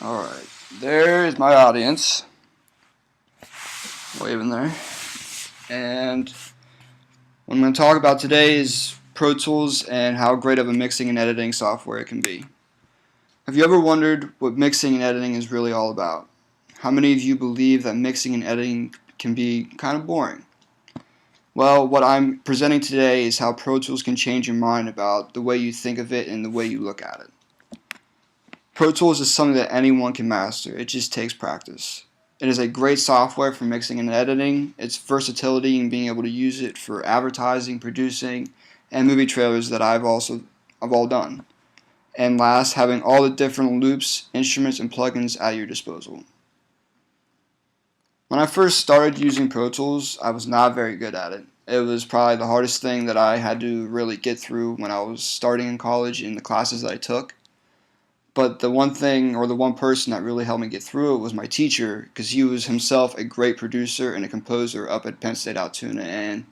Alright, there's my audience, waving there. And what I'm going to talk about today is Pro Tools and how great of a mixing and editing software it can be. Have you ever wondered what mixing and editing is really all about? How many of you believe that mixing and editing can be kind of boring? Well, what I'm presenting today is how Pro Tools can change your mind about the way you think of it and the way you look at it. Pro Tools is something that anyone can master. It just takes practice. It is a great software for mixing and editing. Its versatility in being able to use it for advertising, producing, and movie trailers that I've all done. And last, having all the different loops, instruments, and plugins at your disposal. When I first started using Pro Tools, I was not very good at it. It was probably the hardest thing that I had to really get through when I was starting in college in the classes that I took. But the one thing, or the one person that really helped me get through it was my teacher, because he was himself a great producer and a composer up at Penn State Altoona, and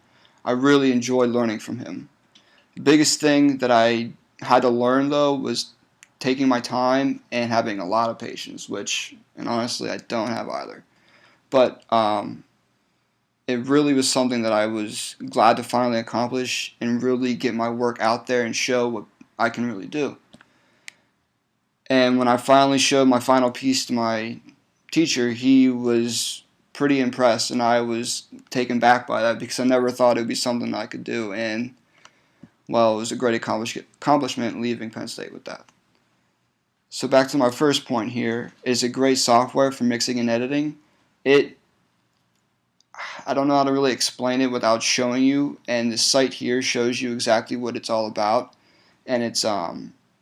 I really enjoyed learning from him. The biggest thing that I had to learn, though, was taking my time and having a lot of patience, which, and honestly, I don't have either. But it really was something that I was glad to finally accomplish and really get my work out there and show what I can really do. And when I finally showed my final piece to my teacher, he was pretty impressed, and I was taken back by that because I never thought it would be something I could do. And, well, it was a great accomplishment leaving Penn State with that. So back to my first point here, it's a great software for mixing and editing. I don't know how to really explain it without showing you, and this site here shows you exactly what it's all about. And it's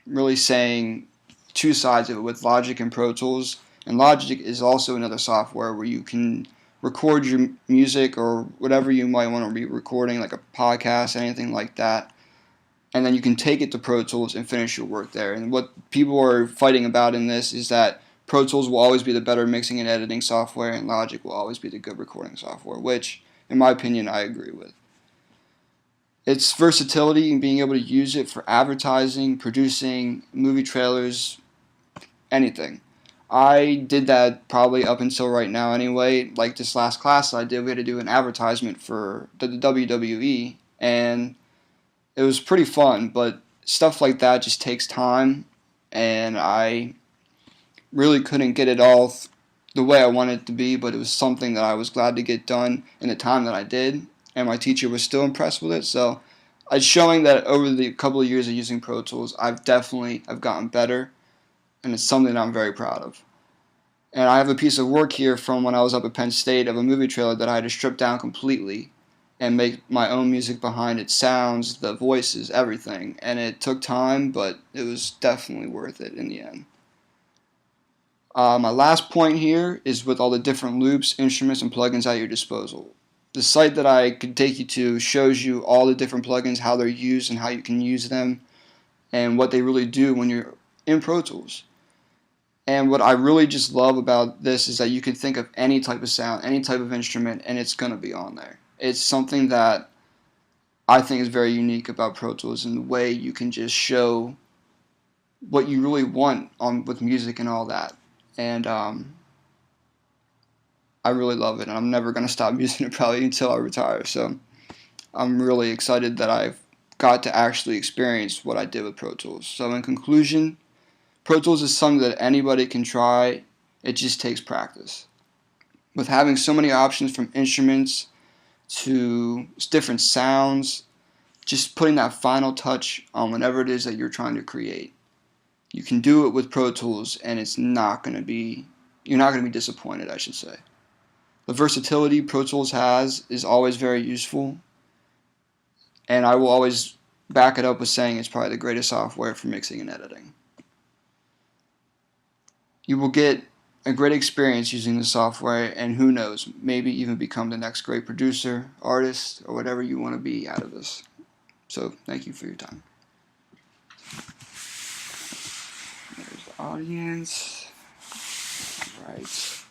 really saying two sides of it with Logic and Pro Tools. And Logic is also another software where you can record your music or whatever you might want to be recording, like a podcast, anything like that. And then you can take it to Pro Tools and finish your work there. And what people are fighting about in this is that Pro Tools will always be the better mixing and editing software, and Logic will always be the good recording software, which, in my opinion, I agree with. Its versatility in being able to use it for advertising, producing, movie trailers, anything. I did that probably up until right now anyway. Like this last class I did, we had to do an advertisement for the WWE, and it was pretty fun, but stuff like that just takes time, and I really couldn't get it all the way I wanted it to be, but it was something that I was glad to get done in the time that I did, and my teacher was still impressed with it, so it's showing that over the couple of years of using Pro Tools, I've gotten better, and it's something that I'm very proud of. And I have a piece of work here from when I was up at Penn State of a movie trailer that I had to strip down completely and make my own music behind it, sounds, the voices, everything. And it took time, but it was definitely worth it in the end. My last point here is with all the different loops, instruments, and plugins at your disposal. The site that I could take you to shows you all the different plugins, how they're used and how you can use them, and what they really do when you're in Pro Tools. And what I really just love about this is that you can think of any type of sound, any type of instrument, and it's going to be on there. It's something that I think is very unique about Pro Tools and the way you can just show what you really want with music and all that. And I really love it, and I'm never going to stop using it probably until I retire. So I'm really excited that I've got to actually experience what I did with Pro Tools. So in conclusion, Pro Tools is something that anybody can try. It just takes practice. With having so many options from instruments to different sounds, just putting that final touch on whatever it is that you're trying to create. You can do it with Pro Tools, and you're not going to be disappointed, I should say. The versatility Pro Tools has is always very useful, and I will always back it up with saying it's probably the greatest software for mixing and editing. You will get a great experience using the software, and who knows, maybe even become the next great producer, artist, or whatever you want to be out of this. So thank you for your time. There's the audience. Right.